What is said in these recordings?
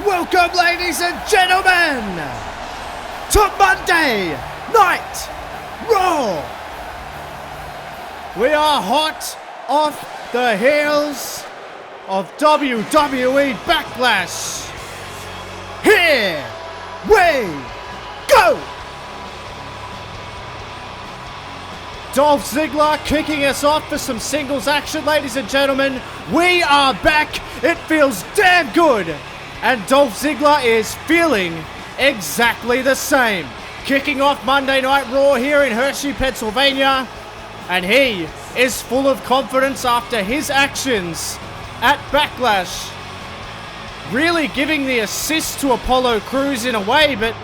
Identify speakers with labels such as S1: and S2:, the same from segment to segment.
S1: Welcome, ladies and gentlemen, to Monday Night Raw. We are hot off the heels of WWE Backlash. Here we go. Dolph Ziggler kicking us off for some singles action, ladies and gentlemen. We are back. It feels damn good. And Dolph Ziggler is feeling exactly the same. Kicking off Monday Night Raw here in Hershey, Pennsylvania. And he is full of confidence after his actions at Backlash. Really giving the assist to Apollo Crews in a way, but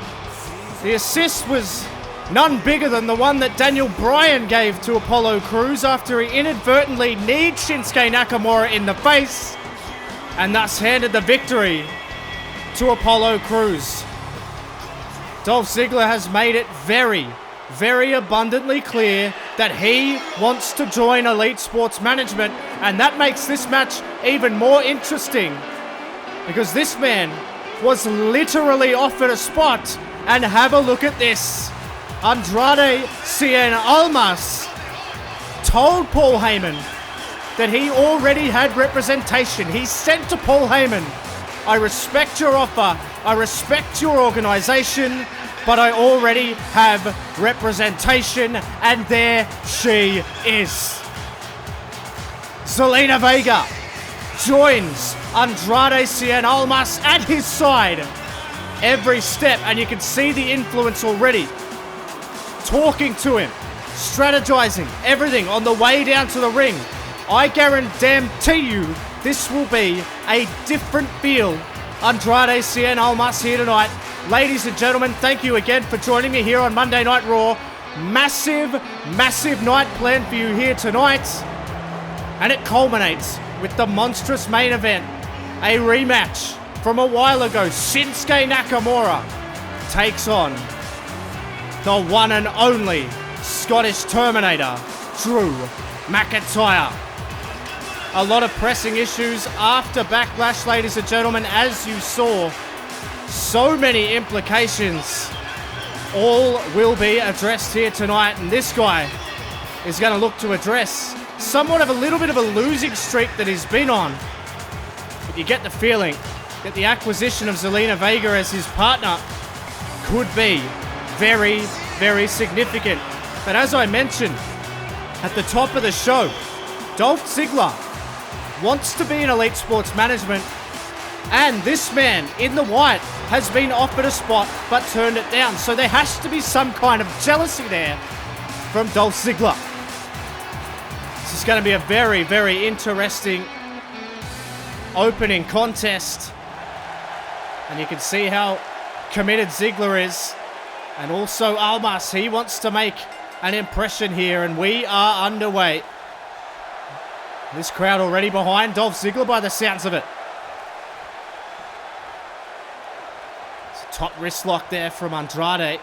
S1: the assist was none bigger than the one that Daniel Bryan gave to Apollo Crews after he inadvertently kneed Shinsuke Nakamura in the face and thus handed the victory to Apollo Crews. Dolph Ziggler has made it very, very abundantly clear that he wants to join Elite Sports Management, and that makes this match even more interesting because this man was literally offered a spot, and have a look at this. Andrade Cien Almas told Paul Heyman that he already had representation. He said to Paul Heyman, I respect your offer, I respect your organization, but I already have representation, and there she is. Selena Vega joins Andrade Cien Almas at his side every step, and you can see the influence already. Talking to him, strategizing, everything on the way down to the ring. I guarantee you this will be a different feel. Andrade Cien Almas here tonight. Ladies and gentlemen, thank you again for joining me here on Monday Night Raw. Massive, massive night planned for you here tonight. And it culminates with the monstrous main event. A rematch from a while ago. Shinsuke Nakamura takes on the one and only Scottish Terminator, Drew McIntyre. A lot of pressing issues after Backlash, ladies and gentlemen, as you saw. So many implications. All will be addressed here tonight, and this guy is going to look to address somewhat of a little bit of a losing streak that he's been on. But you get the feeling that the acquisition of Selena Vega as his partner could be very, very significant. But as I mentioned at the top of the show, Dolph Ziggler wants to be in Elite Sports Management, and this man in the white has been offered a spot but turned it down. So there has to be some kind of jealousy there from Dolph Ziggler. This is going to be a very, very interesting opening contest. And you can see how committed Ziggler is. And also Almas, he wants to make an impression here, and we are underway. This crowd already behind Dolph Ziggler by the sounds of it. It's a top wrist lock there from Andrade.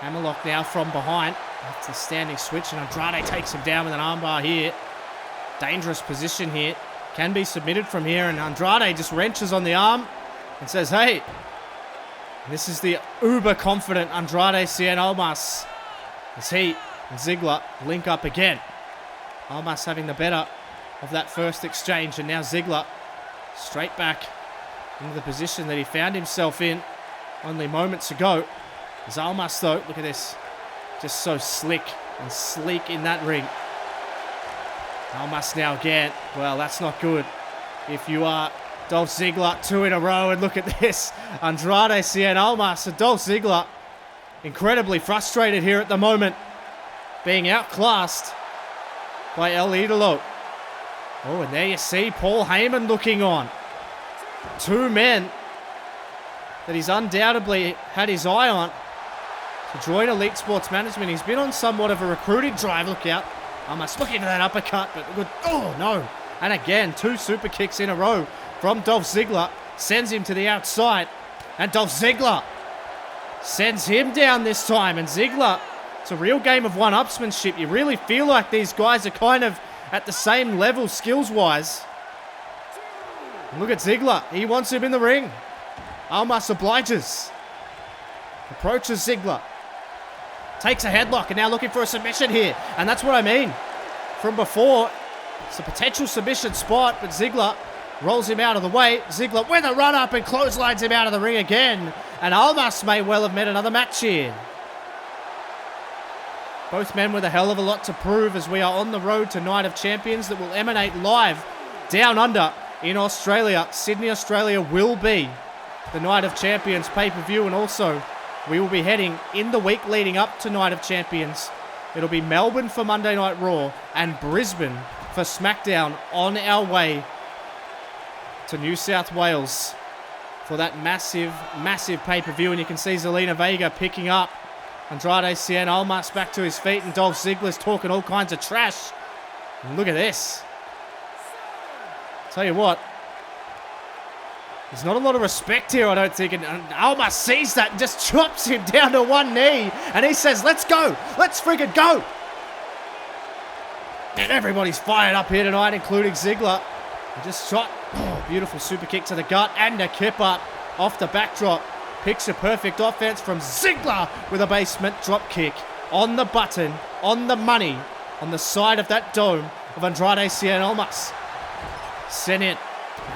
S1: Hammerlock now from behind. That's a standing switch, and Andrade takes him down with an armbar here. Dangerous position here. Can be submitted from here, and Andrade just wrenches on the arm and says, hey. This is the uber-confident Andrade Cien Almas as he and Ziggler link up again. Almas having the better of that first exchange, and now Ziggler straight back into the position that he found himself in only moments ago. As Almas, though, look at this, just so slick and sleek in that ring. Almas now again. Well, that's not good if you are Dolph Ziggler, 2 in a row, and look at this. Andrade Cien Almas and Dolph Ziggler incredibly frustrated here at the moment, being outclassed by El Idolo. Oh, and there you see Paul Heyman looking on. 2 men that he's undoubtedly had his eye on to join Elite Sports Management. He's been on somewhat of a recruiting drive. Look out. Almost looking for that uppercut, but good. Oh, no. And again, 2 super kicks in a row from Dolph Ziggler. Sends him to the outside. And Dolph Ziggler sends him down this time. And Ziggler, it's a real game of one-upsmanship. You really feel like these guys are kind of at the same level skills-wise. And look at Ziggler. He wants him in the ring. Almas obliges. Approaches Ziggler. Takes a headlock and now looking for a submission here. And that's what I mean. From before, it's a potential submission spot, but Ziggler rolls him out of the way. Ziggler with a run-up and clotheslines him out of the ring again. And Almas may well have met another match here. Both men with a hell of a lot to prove as we are on the road to Night of Champions that will emanate live down under in Australia. Sydney, Australia will be the Night of Champions pay-per-view, and also we will be heading in the week leading up to Night of Champions. It'll be Melbourne for Monday Night Raw and Brisbane for SmackDown on our way to New South Wales for that massive, massive pay-per-view. And you can see Selena Vega picking up Andrade Cien Almas back to his feet, and Dolph Ziggler's talking all kinds of trash. And look at this. Tell you what, there's not a lot of respect here, I don't think, and Almas sees that and just chops him down to one knee, and he says, let's go, let's friggin' go. And everybody's fired up here tonight, including Ziggler. He just shot, beautiful super kick to the gut and a kip up off the backdrop. Picks a perfect offense from Ziggler with a basement drop kick on the button, on the money, on the side of that dome of Andrade Cien Almas. Sent in.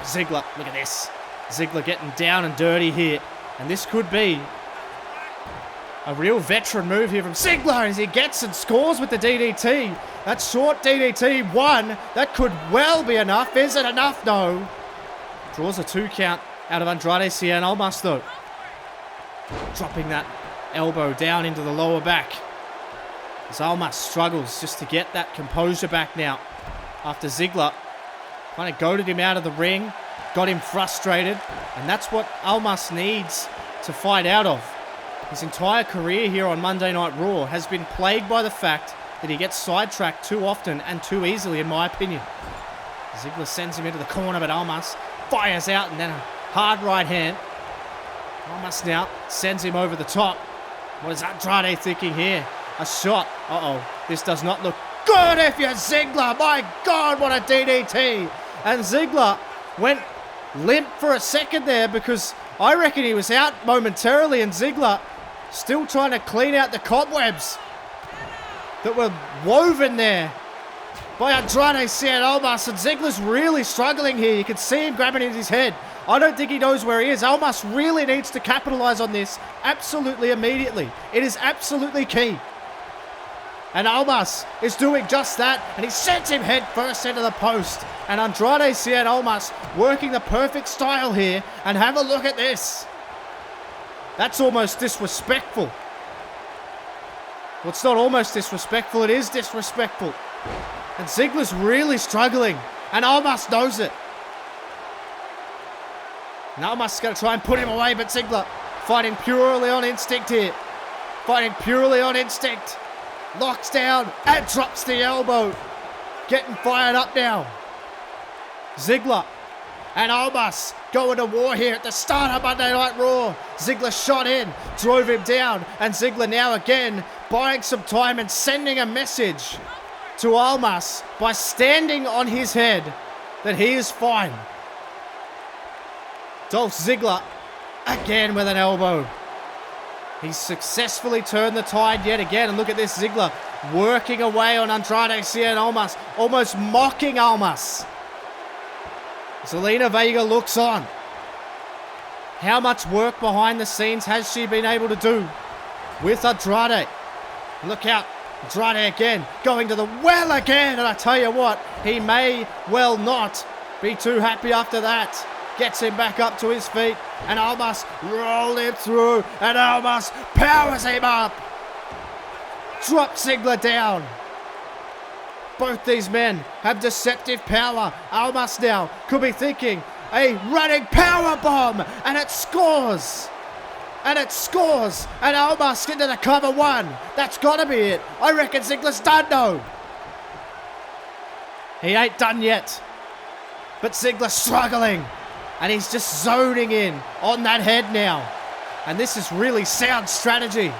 S1: Ziggler, look at this. Ziggler getting down and dirty here. And this could be a real veteran move here from Ziggler as he gets and scores with the DDT. That short DDT, one. That could well be enough. Is it enough? No. Draws a 2 count out of Andrade Cien Almas though. Dropping that elbow down into the lower back. As Almas struggles just to get that composure back now. After Ziggler kind of goaded him out of the ring, got him frustrated, and that's what Almas needs to fight out of. His entire career here on Monday Night Raw has been plagued by the fact that he gets sidetracked too often and too easily, in my opinion. Ziggler sends him into the corner, but Almas fires out and then a hard right hand. Almas now sends him over the top. What is Andrade thinking here? A shot. Uh-oh. This does not look good if you're Ziggler. My God, what a DDT. And Ziggler went limp for a second there because I reckon he was out momentarily, and Ziggler still trying to clean out the cobwebs that were woven there by Andrade Cien Almas. And Ziggler's really struggling here. You can see him grabbing in his head. I don't think he knows where he is. Almas really needs to capitalize on this absolutely immediately. It is absolutely key. And Almas is doing just that, and he sends him head first into the post. And Andrade Cien Almas working the perfect style here, and have a look at this. That's almost disrespectful. Well, it's not almost disrespectful, it is disrespectful. And Ziggler's really struggling, and Almas knows it. And Almas is going to try and put him away, but Ziggler fighting purely on instinct here. Fighting purely on instinct. Locks down and drops the elbow. Getting fired up now. Ziggler and Almas going to war here at the start of Monday Night Raw. Ziggler shot in, drove him down, and Ziggler now again buying some time and sending a message to Almas by standing on his head that he is fine. Dolph Ziggler again with an elbow. He's successfully turned the tide yet again. And look at this, Ziggler working away on Andrade Cien Almas, almost mocking Almas. Selena Vega looks on. How much work behind the scenes has she been able to do with Andrade? Look out, Andrade again, going to the well again. And I tell you what, he may well not be too happy after that. Gets him back up to his feet, and Almas rolled him through, and Almas powers him up. Drops Ziggler down. Both these men have deceptive power. Almas now could be thinking a running power bomb, and it scores. And it scores, and Almas into the cover one. That's got to be it. I reckon Ziggler's done though. He ain't done yet, but Ziggler's struggling. And he's just zoning in on that head now. And this is really sound strategy.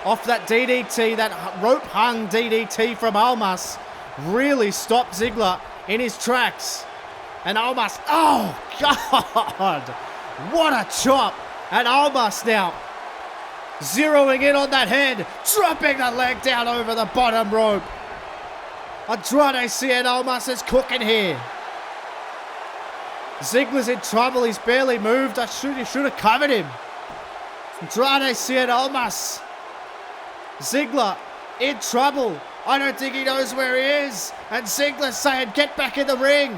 S1: Off that DDT, that rope-hung DDT from Almas, really stopped Ziggler in his tracks. And Almas, oh God, what a chop And Almas now zeroing in on that head, dropping the leg down over the bottom rope. Andrade Cien Almas is cooking here. Ziggler's in trouble. He's barely moved. He should have covered him. Andrade Cien Almas. Ziggler in trouble. I don't think he knows where he is. And Ziggler's saying, get back in the ring.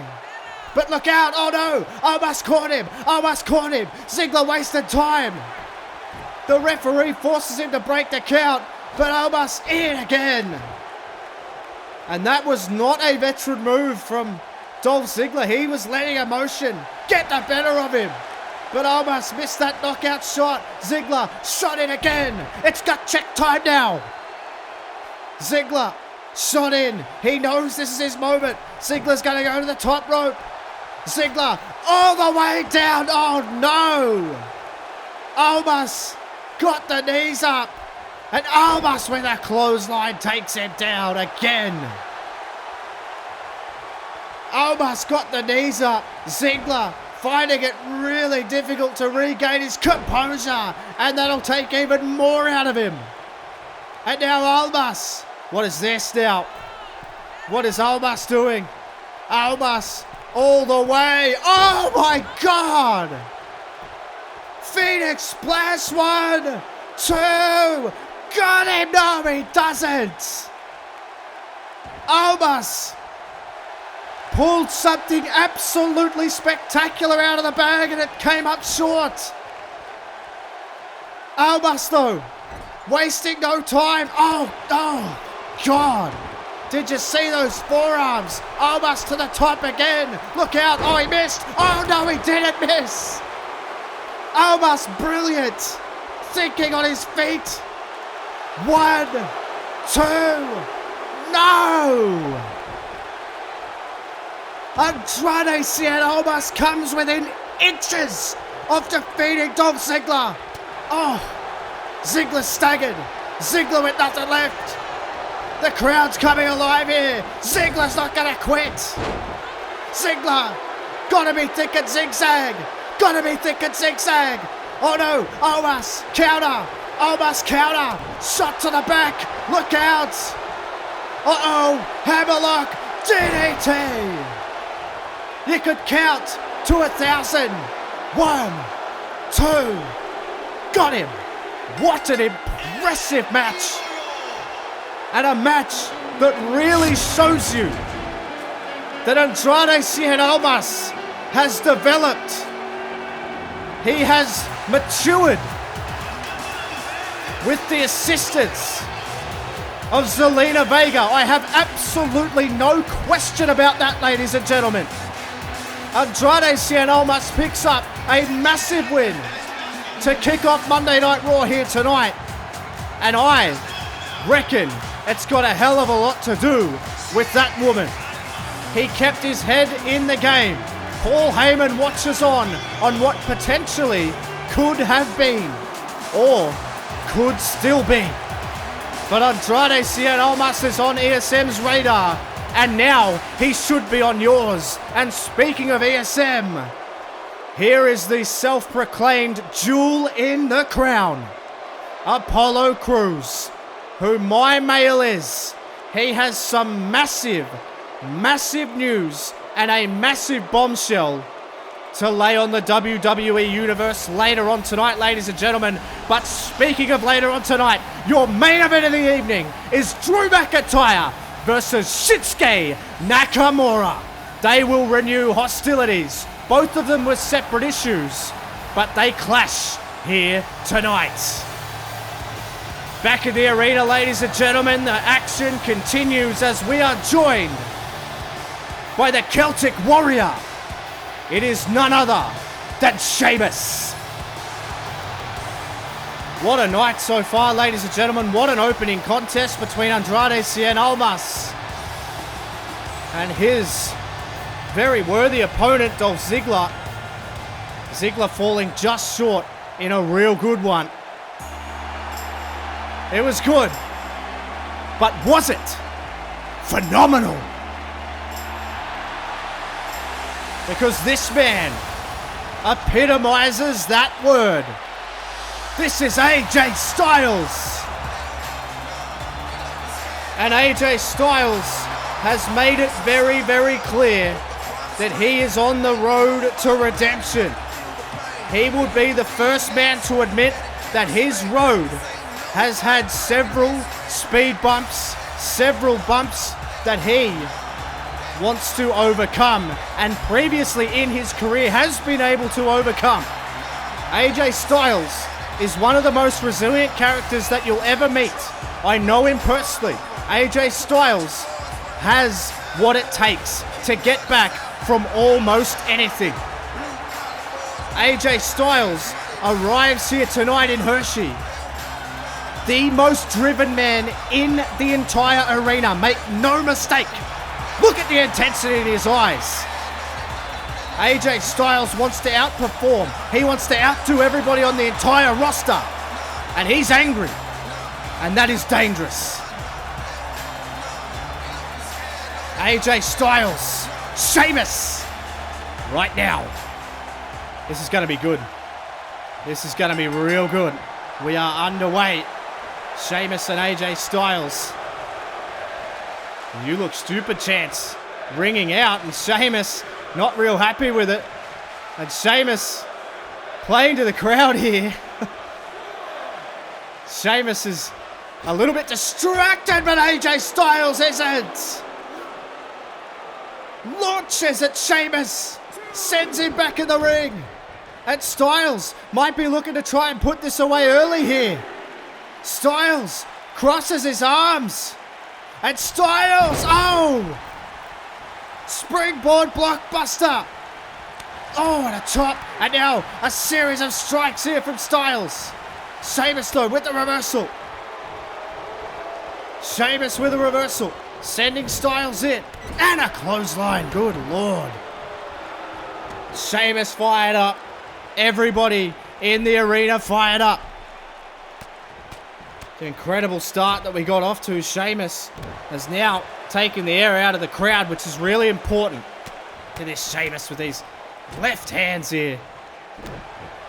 S1: But look out. Oh no. Almas caught him. Almas caught him. Ziggler wasted time. The referee forces him to break the count. But Almas in again. And that was not a veteran move from Dolph Ziggler. He was letting emotion get the better of him. But Almas missed that knockout shot. Ziggler shot in again. It's gut check time now. Ziggler shot in. He knows this is his moment. Ziggler's going to go to the top rope. Ziggler all the way down. Oh no. Almas got the knees up. And Almas with a clothesline takes him down again. Almas got the knees up. Ziggler finding it really difficult to regain his composure. And that'll take even more out of him. And now Almas. What is this now? What is Almas doing? Almas all the way. Oh my God. Phoenix Splash 1, 2. Got him! No, he doesn't! Almas pulled something absolutely spectacular out of the bag and it came up short. Almas though, wasting no time. Oh God. Did you see those forearms? Almas to the top again. Look out. Oh, he missed. Oh no, he didn't miss. Almas brilliant. Thinking on his feet. 1, 2, no! Andrade Cien Almas comes within inches of defeating Dolph Ziggler. Oh, Ziggler staggered. Ziggler with nothing left. The crowd's coming alive here. Ziggler's not gonna quit. Ziggler, gotta be thinking zigzag. Gotta be thinking zigzag. Oh no, Almas, counter. Almas counter. Shot to the back. Look out. Uh-oh. Hammerlock. DDT. You could count to 1,000. 1, 2. Got him. What an impressive match. And a match that really shows you that Andrade Cien Almas has developed. He has matured. With the assistance of Selena Vega. I have absolutely no question about that, ladies and gentlemen. Andrade Cien Almas picks up a massive win to kick off Monday Night Raw here tonight. And I reckon it's got a hell of a lot to do with that woman. He kept his head in the game. Paul Heyman watches on what potentially could have been, or could still be. But Andrade Cien Almas is on ESM's radar, and now he should be on yours. And speaking of ESM, here is the self-proclaimed jewel in the crown, Apollo Crews, who my mail is. He has some massive news and a massive bombshell to lay on the WWE Universe later on tonight, ladies and gentlemen. But speaking of later on tonight, your main event of the evening is Drew McIntyre versus Shinsuke Nakamura. They will renew hostilities, both of them with separate issues, but they clash here tonight. Back in the arena, ladies and gentlemen, the action continues as we are joined by the Celtic Warrior. It is none other than Sheamus. What a night so far, ladies and gentlemen. What an opening contest between Andrade Cien Almas and his very worthy opponent, Dolph Ziggler. Ziggler falling just short in a real good one. It was good, but was it phenomenal? Because this man epitomizes that word. This is AJ Styles. And AJ Styles has made it very, very clear that he is on the road to redemption. He would be the first man to admit that his road has had several speed bumps, several bumps that he wants to overcome, and previously in his career has been able to overcome. AJ Styles is one of the most resilient characters that you'll ever meet. I know him personally. AJ Styles has what it takes to get back from almost anything. AJ Styles arrives here tonight in Hershey, the most driven man in the entire arena. Make no mistake. Look at the intensity in his eyes. AJ Styles wants to outperform. He wants to outdo everybody on the entire roster. And he's angry. And that is dangerous. AJ Styles, Sheamus, right now. This is going to be good. This is going to be real good. We are underway. Sheamus and AJ Styles. You look stupid chance ringing out, and Sheamus not real happy with it. And Sheamus playing to the crowd here. Sheamus is a little bit distracted, but AJ Styles isn't. Launches at Sheamus, sends him back in the ring. And Styles might be looking to try and put this away early here. Styles crosses his arms. And Styles, oh! Springboard blockbuster. Oh, and a top. And now a series of strikes here from Styles. Sheamus though with the reversal. Sheamus with a reversal. Sending Styles in. And a clothesline. Good Lord. Sheamus fired up. Everybody in the arena fired up. The incredible start that we got off to. Sheamus has now taken the air out of the crowd, which is really important. To this Sheamus with these left hands here.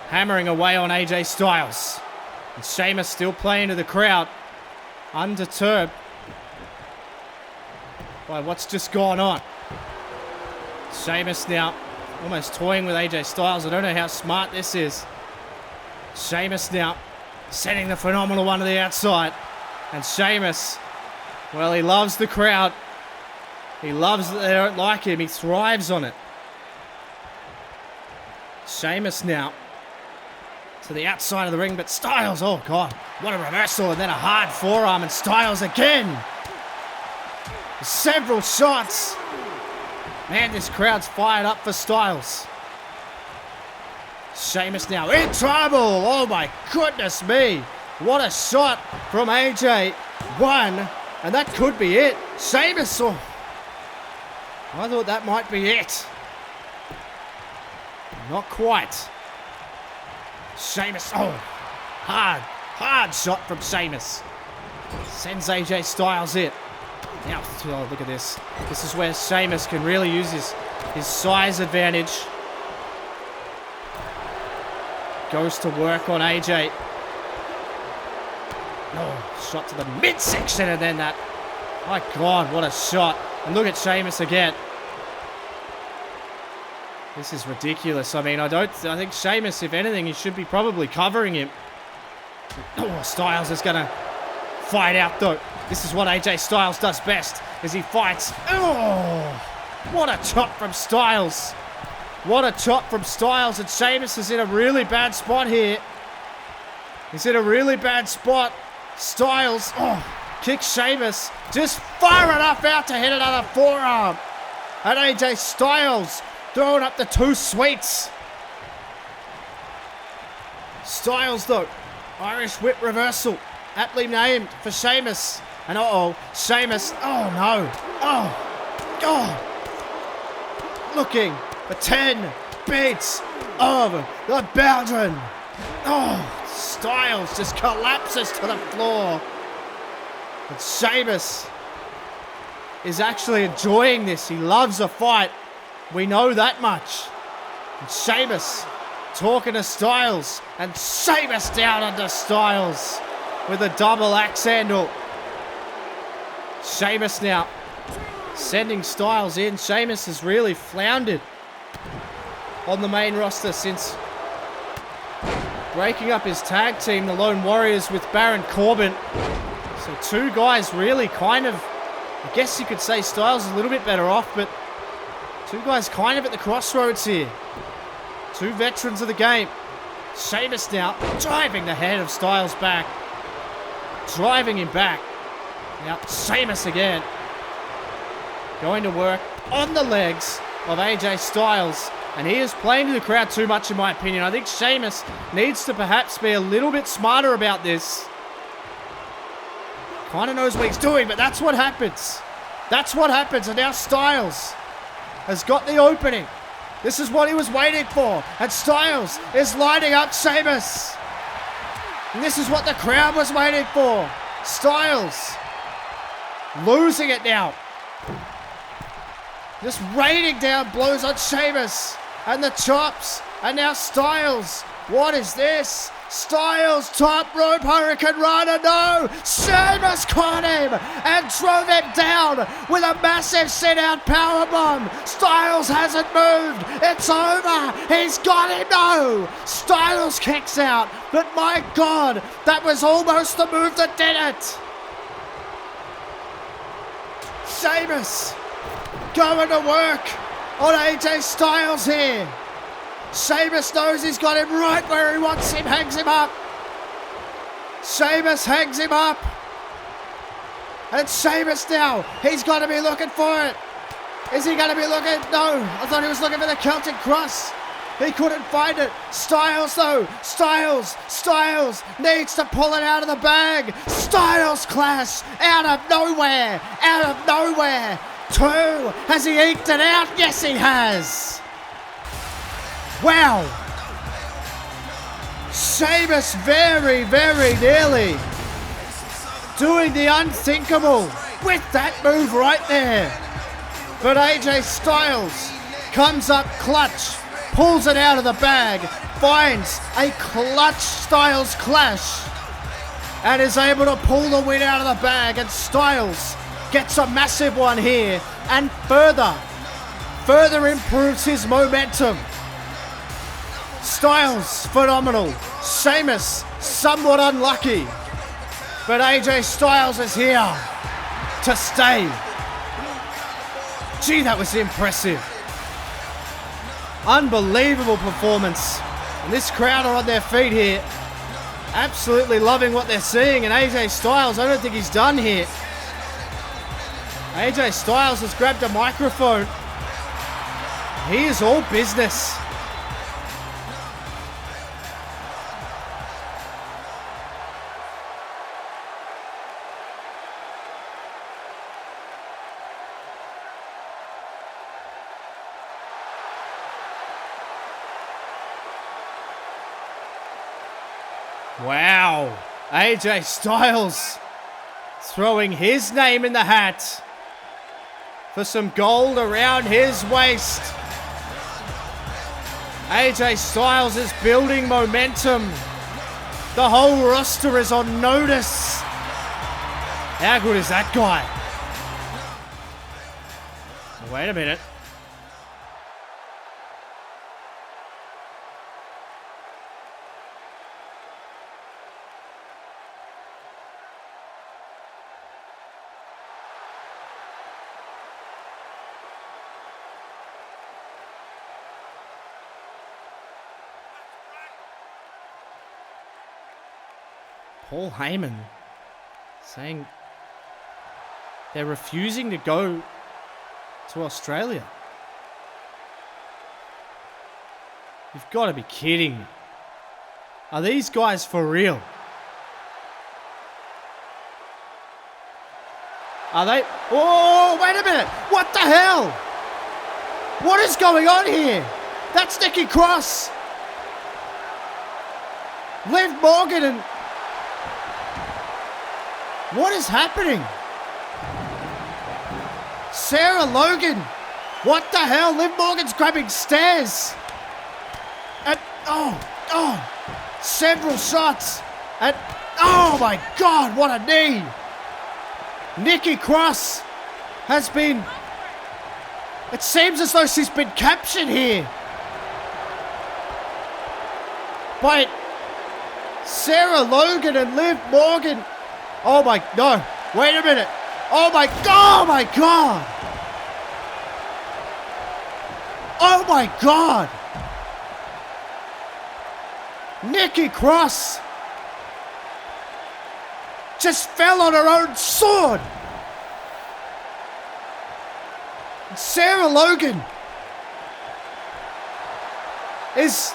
S1: Hammering away on AJ Styles. And Sheamus still playing to the crowd. Undeterred by what's just gone on. Sheamus now almost toying with AJ Styles. I don't know how smart this is. Sheamus now sending the phenomenal one to the outside. And Sheamus, well, he loves the crowd. He loves that they don't like him. He thrives on it. Sheamus now to the outside of the ring, but Styles, oh God, what a reversal, and then a hard forearm, and Styles again. Several shots. Man, this crowd's fired up for Styles. Sheamus now in trouble. Oh my goodness me. What a shot from AJ. One, and that could be it. Sheamus, oh, I thought that might be it. Not quite. Sheamus, oh, hard shot from Sheamus. Sends AJ Styles in. Now, oh, look at this. This is where Sheamus can really use his size advantage. Goes to work on AJ. Oh, shot to the midsection, and then that. My God, what a shot. And look at Sheamus again. This is ridiculous. I mean, I think Sheamus, if anything, he should be probably covering him. Oh, Styles is going to fight out, though. This is what AJ Styles does best, is he fights. Oh, what a chop from Styles. What a chop from Styles, and Sheamus is in a really bad spot here. He's in a really bad spot. Styles, oh, kicks Sheamus just far enough out to hit another forearm. And AJ Styles throwing up the two sweets. Styles, though, Irish whip reversal, aptly named for Sheamus. And Sheamus, oh no, oh, looking for 10 beats of the Belgian. Oh, Styles just collapses to the floor. And Sheamus is actually enjoying this. He loves a fight. We know that much. And Sheamus talking to Styles, and Sheamus down under Styles with a double axe handle. Sheamus now sending Styles in. Sheamus has really floundered on the main roster since breaking up his tag team, the Lone Warriors, with Baron Corbin. So two guys really kind of, I guess you could say Styles is a little bit better off, but two guys kind of at the crossroads here. Two veterans of the game. Sheamus now driving the head of Styles back. Driving him back. Now Sheamus again. Going to work on the legs of AJ Styles. And he is playing to the crowd too much, in my opinion. I think Sheamus needs to perhaps be a little bit smarter about this. Kind of knows what he's doing, but that's what happens. That's what happens. And now Styles has got the opening. This is what he was waiting for. And Styles is lining up Sheamus. And this is what the crowd was waiting for. Styles losing it now. Just raining down blows on Sheamus. And the chops. And now Styles. What is this? Styles top rope Hurricane Rana. No! Sheamus caught him and drove him down with a massive sit-out powerbomb. Styles hasn't moved. It's over. He's got him. No! Styles kicks out. But my God, that was almost the move that did it. Sheamus going to work on AJ Styles here. Sheamus knows he's got him right where he wants him, hangs him up. Sheamus hangs him up. And Sheamus now, he's got to be looking for it. Is he going to be looking? No, I thought he was looking for the Celtic Cross. He couldn't find it. Styles though, Styles needs to pull it out of the bag. Styles clash out of nowhere. Two, has he eked it out? Yes, he has. Wow. Sheamus very, very nearly doing the unthinkable with that move right there. But AJ Styles comes up clutch, pulls it out of the bag, finds a clutch Styles clash, and is able to pull the win out of the bag. And Styles gets a massive one here and further improves his momentum. Styles, phenomenal. Sheamus, somewhat unlucky. But AJ Styles is here to stay. Gee, that was impressive. Unbelievable performance. And this crowd are on their feet here. Absolutely loving what they're seeing. And AJ Styles, I don't think he's done here. AJ Styles has grabbed a microphone. He is all business. Wow, AJ Styles throwing his name in the hat for some gold around his waist. AJ Styles is building momentum. The whole roster is on notice. How good is that guy? Wait a minute. Paul Heyman saying they're refusing to go to Australia. You've got to be kidding me. Are these guys for real? Are they? Oh, wait a minute. What the hell? What is going on here? That's Nikki Cross. Liv Morgan and... What is happening? Sarah Logan. What the hell? Liv Morgan's grabbing stairs. And Several shots. And, oh my God, what a knee. Nikki Cross has been, it seems as though she's been captured here by Sarah Logan and Liv Morgan. Oh my, no, wait a minute. Oh my God, oh my God. Nikki Cross just fell on her own sword. Sarah Logan is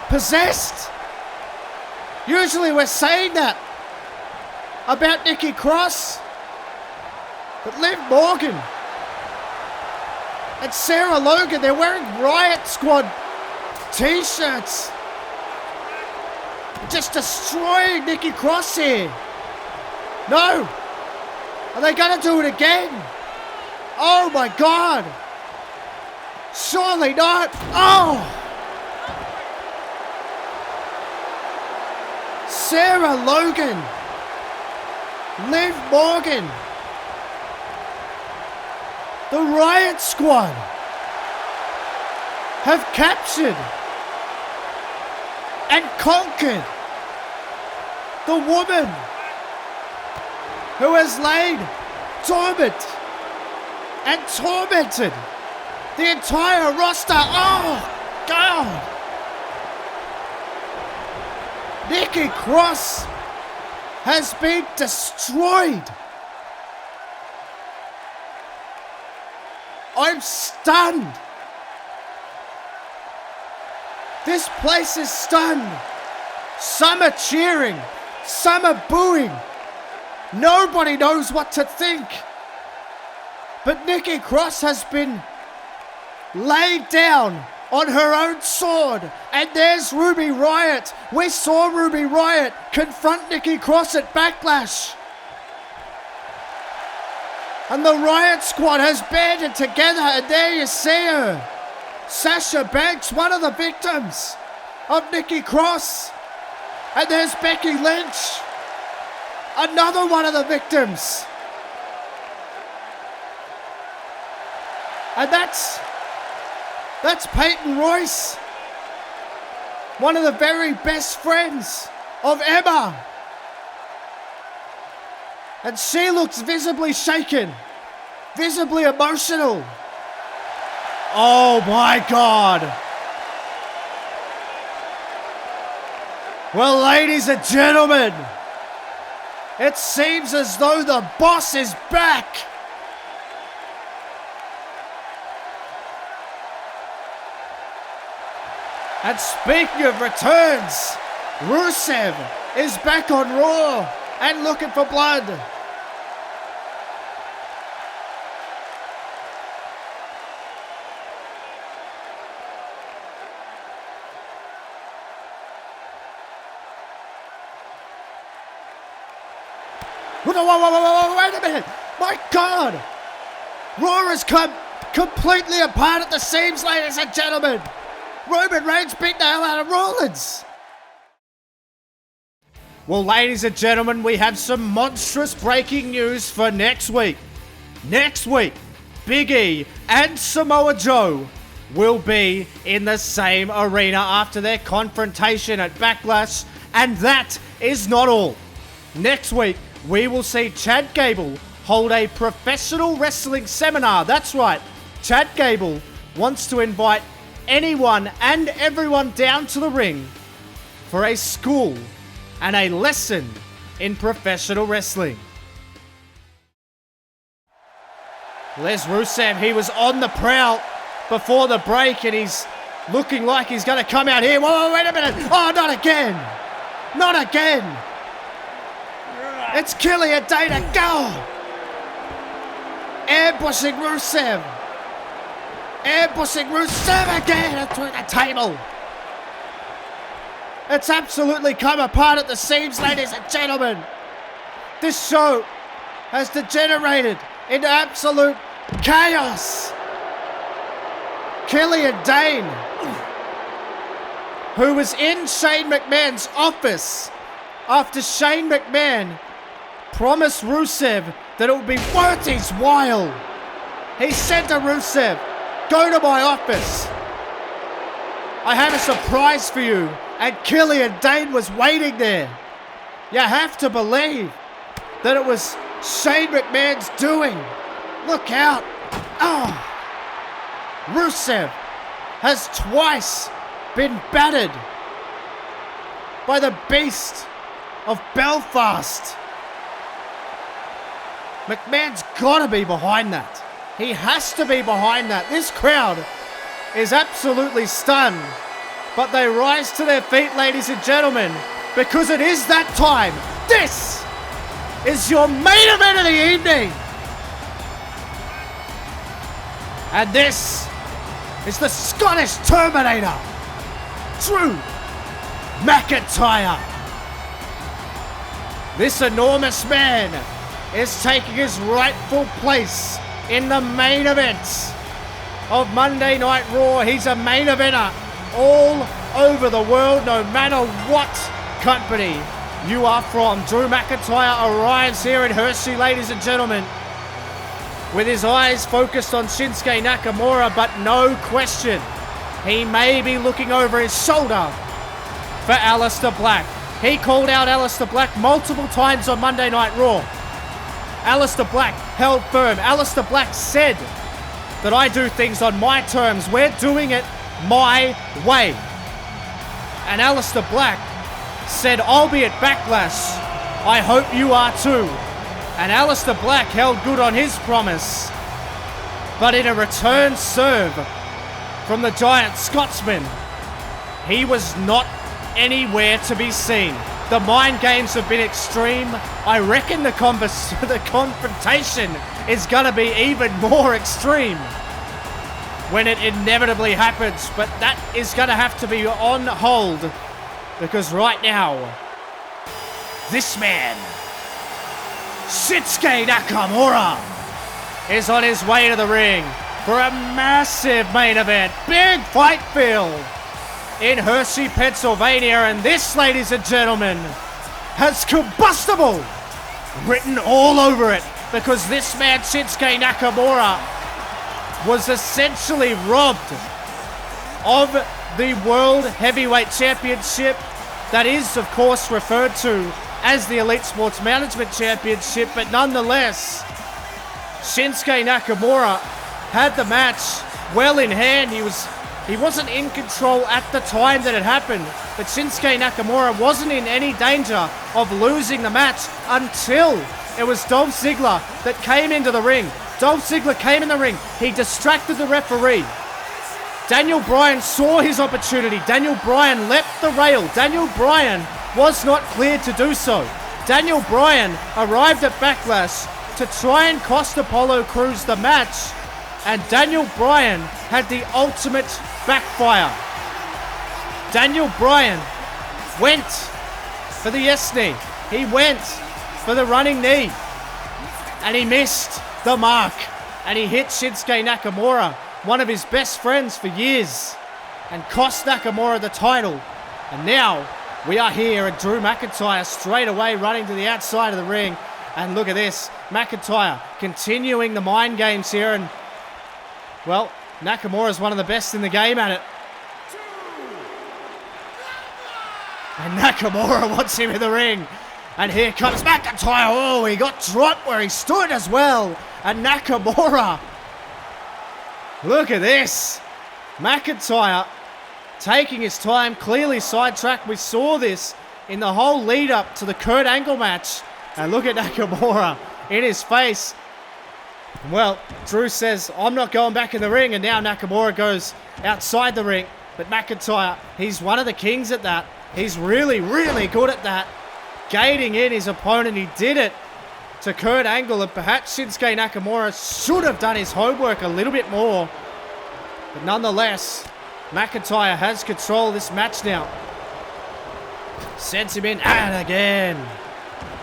S1: possessed. Usually we're saying that about Nikki Cross, but Liv Morgan and Sarah Logan, they're wearing Riot Squad t-shirts, just destroying Nikki Cross here. No, are they gonna do it again? Oh my God, surely not. Oh, Sarah Logan, Liv Morgan, the Riot Squad have captured and conquered the woman who has laid dormant and tormented the entire roster. Oh God! Nikki Cross has been destroyed. I'm stunned. This place is stunned. Some are cheering, some are booing. Nobody knows what to think. But Nikki Cross has been laid down on her own sword. And there's Ruby Riott. We saw Ruby Riott confront Nikki Cross at Backlash. And the Riot Squad has banded together, and there you see her. Sasha Banks, one of the victims of Nikki Cross. And there's Becky Lynch, another one of the victims. And that's Peyton Royce, one of the very best friends of Emma. And she looks visibly shaken, visibly emotional. Oh my God. Well, ladies and gentlemen, it seems as though the boss is back. And speaking of returns, Rusev is back on Raw and looking for blood. Whoa, wait a minute. My God. Raw has come completely apart at the seams, ladies and gentlemen. Roman Reigns beat the hell out of Rollins. Well, ladies and gentlemen, we have some monstrous breaking news for next week. Next week, Big E and Samoa Joe will be in the same arena after their confrontation at Backlash. And that is not all. Next week, we will see Chad Gable hold a professional wrestling seminar. That's right, Chad Gable wants to invite anyone and everyone down to the ring for a school and a lesson in professional wrestling. Les Rusev, he was on the prowl before the break and he's looking like he's going to come out here. Whoa, wait a minute. Oh, not again. Not again. It's Killian Dana. Go. Ambushing Rusev. Ambushing Rusev again and through the table. It's absolutely come apart at the seams, ladies and gentlemen. This show has degenerated into absolute chaos. Killian Dane who was in Shane McMahon's office after Shane McMahon promised Rusev that it would be worth his while. He said to Rusev, "Go to my office. I have a surprise for you." And Killian Dane was waiting there. You have to believe that it was Shane McMahon's doing. Look out. Oh. Rusev has twice been battered by the beast of Belfast. McMahon's got to be behind that. He has to be behind that. This crowd is absolutely stunned. But they rise to their feet, ladies and gentlemen, because it is that time. This is your main event of the evening. And this is the Scottish Terminator, Drew McIntyre. This enormous man is taking his rightful place in the main event of Monday Night Raw. He's a main eventer all over the world, no matter what company you are from. Drew McIntyre arrives here in Hershey, ladies and gentlemen, with his eyes focused on Shinsuke Nakamura, but no question, he may be looking over his shoulder for Aleister Black. He called out Aleister Black multiple times on Monday Night Raw. Aleister Black held firm. Aleister Black said that I do things on my terms. We're doing it my way. And Aleister Black said, "I'll be at Backlash. I hope you are too." And Aleister Black held good on his promise. But in a return serve from the giant Scotsman, he was not anywhere to be seen. The mind games have been extreme. I reckon the confrontation is going to be even more extreme when it inevitably happens. But that is going to have to be on hold, because right now, this man, Shinsuke Nakamura, is on his way to the ring for a massive main event. Big fight field in Hershey, Pennsylvania. And this, ladies and gentlemen, has combustible written all over it, because this man, Shinsuke Nakamura, was essentially robbed of the World Heavyweight Championship, that is, of course, referred to as the Elite Sports Management Championship. But nonetheless, Shinsuke Nakamura had the match well in hand. He wasn't in control at the time that it happened, but Shinsuke Nakamura wasn't in any danger of losing the match until it was Dolph Ziggler that came into the ring. Dolph Ziggler came in the ring. He distracted the referee. Daniel Bryan saw his opportunity. Daniel Bryan leapt the rail. Daniel Bryan was not cleared to do so. Daniel Bryan arrived at Backlash to try and cost Apollo Crews the match, and Daniel Bryan had the ultimate backfire. Daniel Bryan went for the yes knee. He went for the running knee, and he missed the mark, and he hit Shinsuke Nakamura, one of his best friends for years, and cost Nakamura the title. And now we are here at Drew McIntyre straight away running to the outside of the ring. And look at this, McIntyre continuing the mind games here, and well, Nakamura is one of the best in the game at it. And Nakamura wants him in the ring. And here comes McIntyre. Oh, he got dropped where he stood as well. And Nakamura, look at this. McIntyre taking his time, clearly sidetracked. We saw this in the whole lead up to the Kurt Angle match. And look at Nakamura in his face. Well, Drew says, "I'm not going back in the ring," and now Nakamura goes outside the ring. But McIntyre, he's one of the kings at that. He's really, really good at that. Gating in his opponent. He did it to Kurt Angle, and perhaps Shinsuke Nakamura should have done his homework a little bit more. But nonetheless, McIntyre has control of this match now. Sends him in, and again,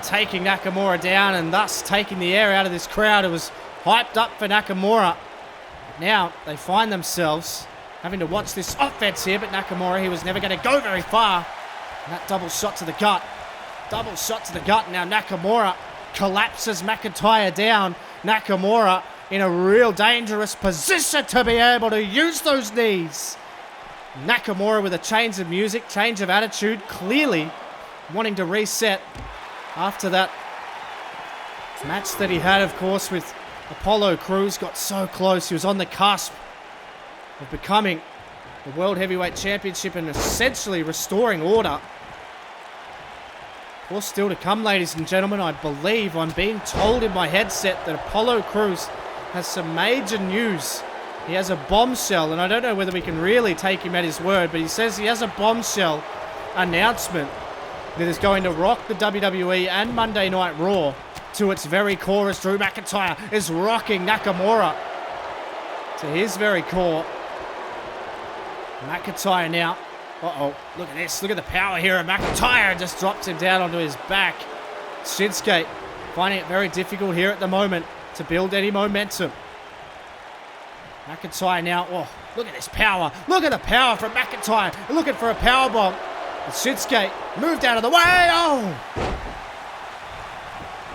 S1: taking Nakamura down, and thus taking the air out of this crowd who was hyped up for Nakamura. Now they find themselves having to watch this offense here, but Nakamura, he was never going to go very far. And that double shot to the gut. Double shot to the gut. Now Nakamura collapses McIntyre down. Nakamura in a real dangerous position to be able to use those knees. Nakamura with a change of music, change of attitude, clearly wanting to reset after that match that he had, of course, with Apollo Crews. Got so close. He was on the cusp of becoming the World Heavyweight Championship and essentially restoring order. Of course, still to come, ladies and gentlemen, I believe I'm being told in my headset that Apollo Crews has some major news. He has a bombshell, and I don't know whether we can really take him at his word, but he says he has a bombshell announcement that is going to rock the WWE and Monday Night Raw to its very core, as Drew McIntyre is rocking Nakamura to his very core. McIntyre now. Uh-oh, look at this. Look at the power here of McIntyre. Just drops him down onto his back. Shinsuke finding it very difficult here at the moment to build any momentum. McIntyre now. Oh, look at this power. Look at the power from McIntyre. Looking for a power bomb. And Shinsuke moved out of the way. Oh!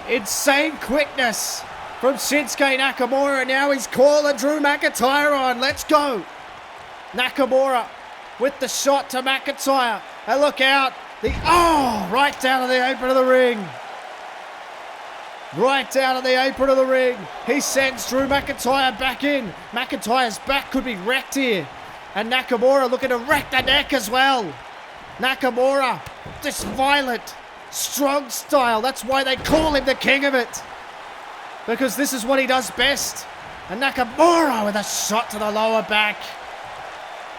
S1: Insane quickness from Shinsuke Nakamura. Now he's calling Drew McIntyre on. Let's go. Nakamura with the shot to McIntyre. And look out. Right down to the apron of the ring. Right down to the apron of the ring. He sends Drew McIntyre back in. McIntyre's back could be wrecked here. And Nakamura looking to wreck the neck as well. Nakamura, this violent, strong style. That's why they call him the king of it. Because this is what he does best. And Nakamura with a shot to the lower back.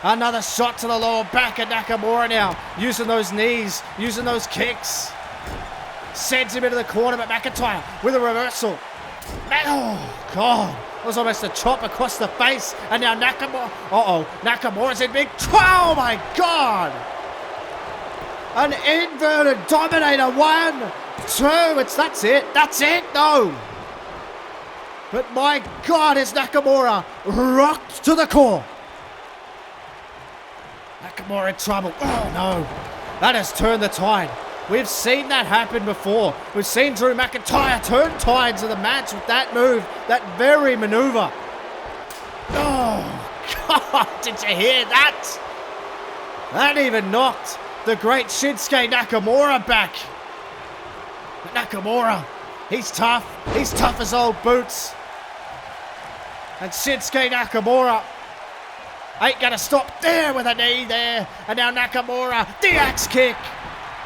S1: Another shot to the lower back, and Nakamura now using those knees, using those kicks. Sends him into the corner, but McIntyre with a reversal. Oh, God. It was almost a chop across the face. And now Nakamura. Nakamura's in big trouble. Oh, my God. An inverted dominator. 1, 2. That's it. That's it. No. But my God, is Nakamura rocked to the core. Nakamura in trouble. Oh, no. That has turned the tide. We've seen that happen before. We've seen Drew McIntyre turn tides of the match with that move, that very maneuver. Oh, God, did you hear that? That even knocked the great Shinsuke Nakamura back. But Nakamura, he's tough. He's tough as old boots. And Shinsuke Nakamura ain't gonna stop there with a knee there. And now Nakamura, the axe kick.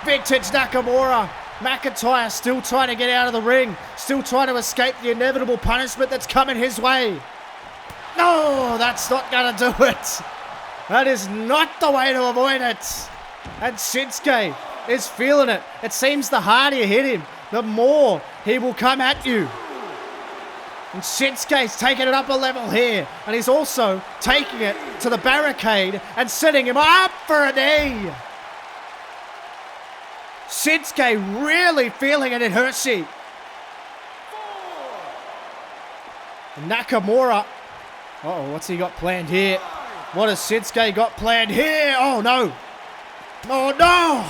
S1: Vintage Nakamura. McIntyre still trying to get out of the ring. Still trying to escape the inevitable punishment that's coming his way. No, that's not going to do it. That is not the way to avoid it. And Shinsuke is feeling it. It seems the harder you hit him, the more he will come at you. And Shinsuke's taking it up a level here. And he's also taking it to the barricade and setting him up for a knee. Shinsuke really feeling it in Hershey. Nakamura. What's he got planned here? What has Shinsuke got planned here? Oh, no. Oh, no.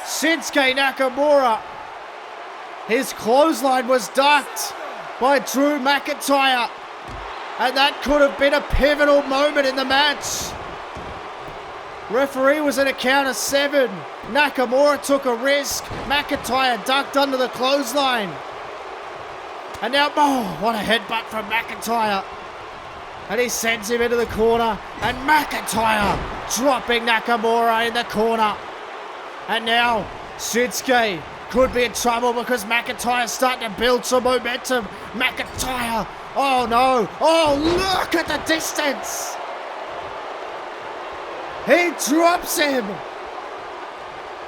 S1: Shinsuke Nakamura. His clothesline was ducked by Drew McIntyre. And that could have been a pivotal moment in the match. Referee was at a count of 7. Nakamura took a risk. McIntyre ducked under the clothesline. And now, what a headbutt from McIntyre. And he sends him into the corner. And McIntyre dropping Nakamura in the corner. And now, Shinsuke could be in trouble because McIntyre's starting to build some momentum. McIntyre, oh no. Oh, look at the distance. He drops him.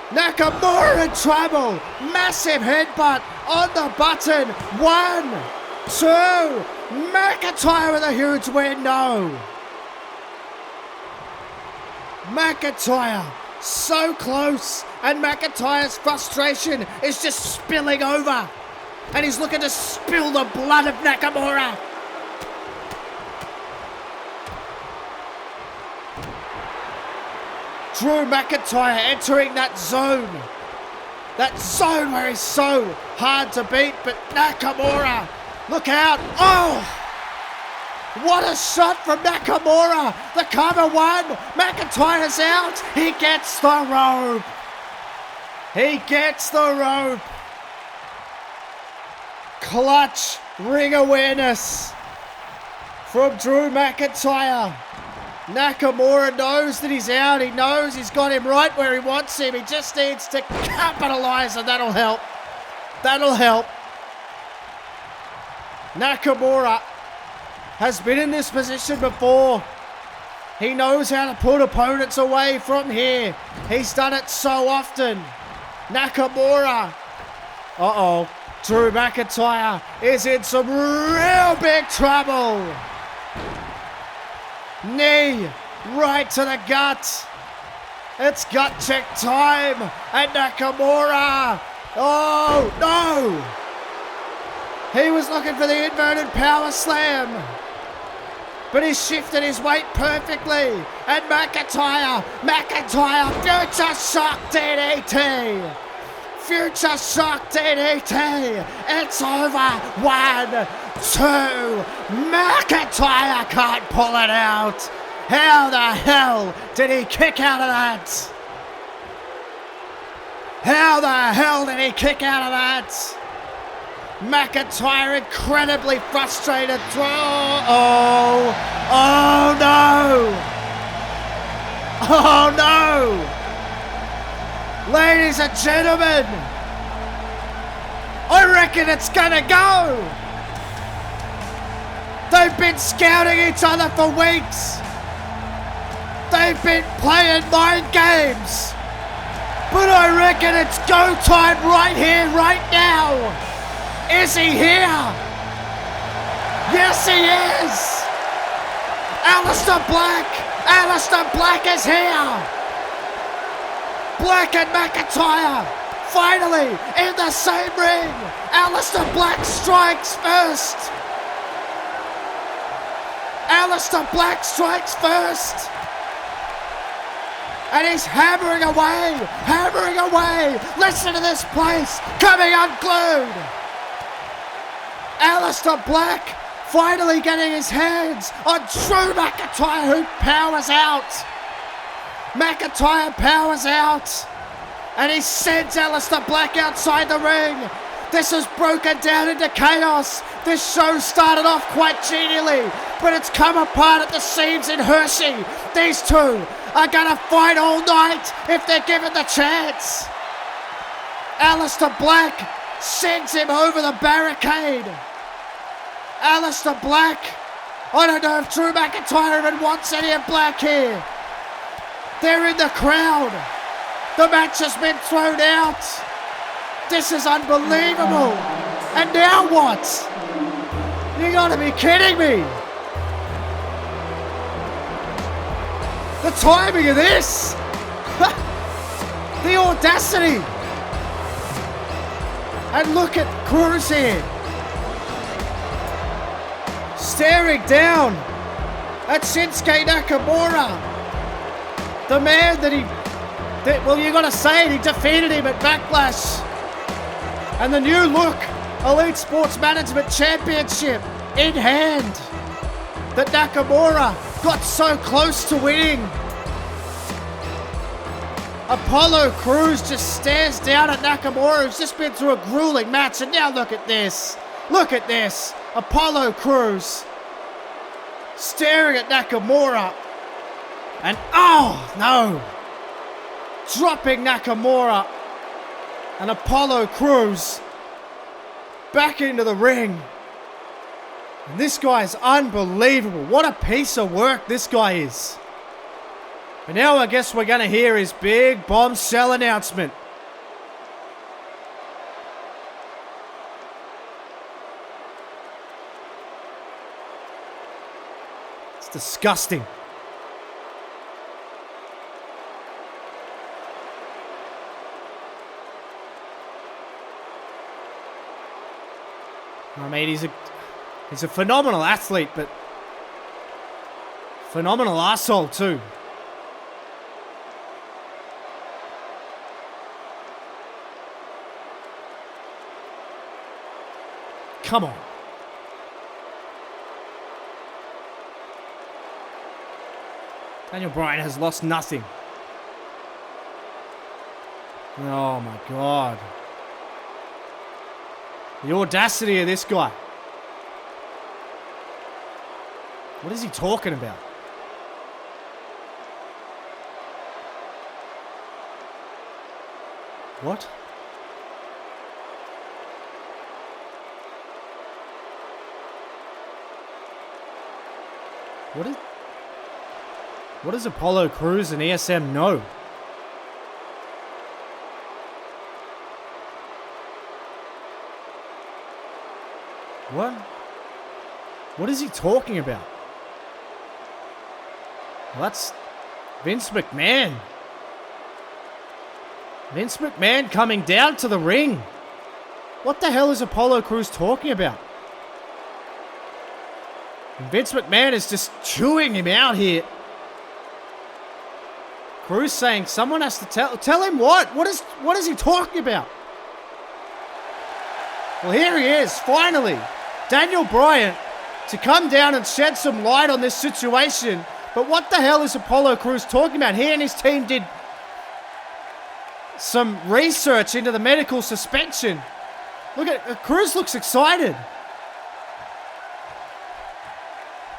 S1: Nakamura in trouble. Massive headbutt on the button. 1, 2. McIntyre with a huge win. No. McIntyre so close. And McIntyre's frustration is just spilling over. And he's looking to spill the blood of Nakamura. Drew McIntyre entering that zone. That zone where he's so hard to beat, but Nakamura, look out. Oh! What a shot from Nakamura. The cover one. McIntyre's out. He gets the rope. He gets the rope. Clutch ring awareness from Drew McIntyre. Nakamura knows that he's out. He knows he's got him right where he wants him. He just needs to capitalize, and that'll help. That'll help. Nakamura has been in this position before. He knows how to put opponents away from here. He's done it so often. Nakamura. Uh-oh. Drew McIntyre is in some real big trouble. Knee right to the gut. It's gut check time. And Nakamura. Oh, no. He was looking for the inverted power slam. But he shifted his weight perfectly. And McIntyre, future shock DDT. Future shock DDT. It's over. 1, 2. McIntyre can't pull it out. How the hell did he kick out of that? How the hell did he kick out of that? McIntyre incredibly frustrated. Oh no! Oh no! Ladies and gentlemen, I reckon it's gonna go. They've been scouting each other for weeks. They've been playing mind games. But I reckon it's go time right here, right now. Is he here? Yes, he is. Aleister Black is here. Black and McIntyre finally in the same ring. Aleister Black strikes first. Aleister Black strikes first. And he's hammering away. Listen to this place coming unglued. Aleister Black finally getting his hands on Drew McIntyre, who powers out. McIntyre powers out. And he sends Aleister Black outside the ring. This has broken down into chaos. This show started off quite genially, but it's come apart at the seams in Hershey. These two are gonna fight all night if they're given the chance. Aleister Black sends him over the barricade. Aleister Black. I don't know if Drew McIntyre even wants any of Black here. They're in the crowd. The match has been thrown out. This is unbelievable. And now what? You gotta be kidding me. The timing of this. The audacity. And look at Cruz here. Staring down at Shinsuke Nakamura. The man well, you gotta say it, he defeated him at Backlash. And the new look Elite Sports Management Championship in hand that Nakamura got so close to winning. Apollo Crews just stares down at Nakamura, who's just been through a grueling match, and now look at this. Look at this. Apollo Crews staring at Nakamura. And oh no! Dropping Nakamura. And Apollo Crews back into the ring. And this guy is unbelievable. What a piece of work this guy is. But now I guess we're going to hear his big bombshell announcement. It's disgusting. I mean, he's a phenomenal athlete, but phenomenal arsehole too. Come on. Daniel Bryan has lost nothing. Oh my God. The audacity of this guy. What is he talking about? What? What does Apollo Crews and ESM know? What is he talking about? Well, that's Vince McMahon. Vince McMahon coming down to the ring. What the hell is Apollo Crews talking about? And Vince McMahon is just chewing him out here. Crews saying someone has to tell him what? What is he talking about? Well, here he is, finally. Daniel Bryan to come down and shed some light on this situation. But what the hell is Apollo Crews talking about? He and his team did some research into the medical suspension. Look at Crews looks excited.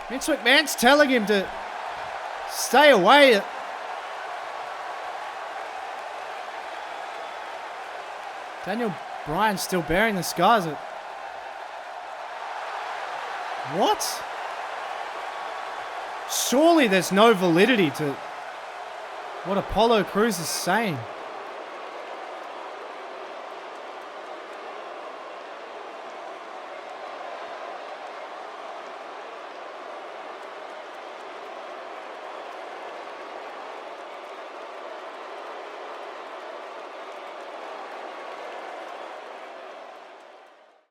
S1: Vince McMahon's telling him to stay away. Daniel Bryan's still bearing the scars. What? Surely there's no validity to what Apollo Crews is saying.